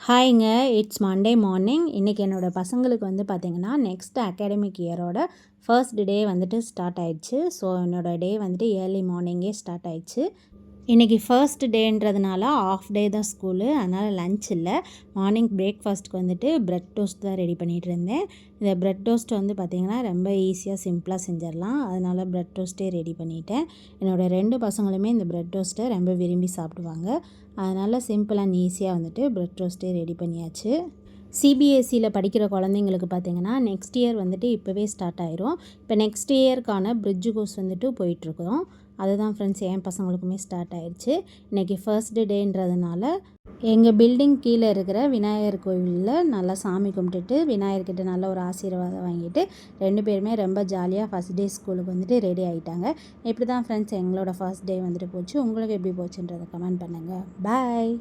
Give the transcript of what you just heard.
ஹாய்ங்க, it's Monday morning. இன்றைக்கி என்னோடய பசங்களுக்கு வந்து பார்த்திங்கன்னா நெக்ஸ்ட் அகாடமிக் இயரோட ஃபர்ஸ்ட் டே வந்துட்டு ஸ்டார்ட் ஆயிடுச்சு. ஸோ என்னோடய டே வந்துட்டு ஏர்லி மார்னிங்கே ஸ்டார்ட் ஆயிடுச்சு. இன்றைக்கி ஃபர்ஸ்ட் டேன்றதுனால ஆஃப் டே தான் ஸ்கூலு, அதனால் லன்ச் இல்லை. மார்னிங் பிரேக்ஃபாஸ்ட்டுக்கு வந்துட்டு ப்ரெட் டோஸ்ட் தான் ரெடி பண்ணிகிட்டு இருந்தேன். இந்த ப்ரெட் டோஸ்ட் வந்து பார்த்திங்கன்னா ரொம்ப ஈஸியாக சிம்பிளாக செஞ்சிடலாம். அதனால் ப்ரெட் டோஸ்ட்டே ரெடி பண்ணிட்டேன். என்னோடய 2 பசங்களுமே இந்த ப்ரெட் டோஸ்ட்டை ரொம்ப விரும்பி சாப்பிடுவாங்க. அதனால் சிம்பிள் அண்ட் ஈஸியாக வந்துட்டு ப்ரெட் டோஸ்ட்டே ரெடி பண்ணியாச்சு. சிபிஎஸ்சியில் படிக்கிற குழந்தைங்களுக்கு பார்த்திங்கன்னா நெக்ஸ்ட் இயர் வந்துட்டு இப்போவே ஸ்டார்ட் ஆயிரும். இப்போ நெக்ஸ்ட் இயர்க்கான பிரிட்ஜ் கோர்ஸ் வந்துட்டு போயிட்டுருக்குறோம். அதுதான் ஃப்ரெண்ட்ஸ், என் பசங்களுக்குமே ஸ்டார்ட் ஆயிடுச்சு. இன்றைக்கி ஃபர்ஸ்ட் டேன்றதுனால எங்கள் பில்டிங் கீழே இருக்கிற விநாயகர் கோவிலில் நல்லா சாமி கும்பிட்டுட்டு விநாயகர்கிட்ட நல்ல ஒரு ஆசீர்வாதம் வாங்கிட்டு 2 பேருமே ரொம்ப ஜாலியாக ஃபஸ்ட் டே ஸ்கூலுக்கு வந்துட்டு ரெடி ஆகிட்டாங்க. இப்படி தான் ஃப்ரெண்ட்ஸ் எங்களோட ஃபர்ஸ்ட் டே வந்துட்டு போச்சு. உங்களுக்கு எப்படி போச்சுன்றதை கமெண்ட் பண்ணுங்கள். பாய்.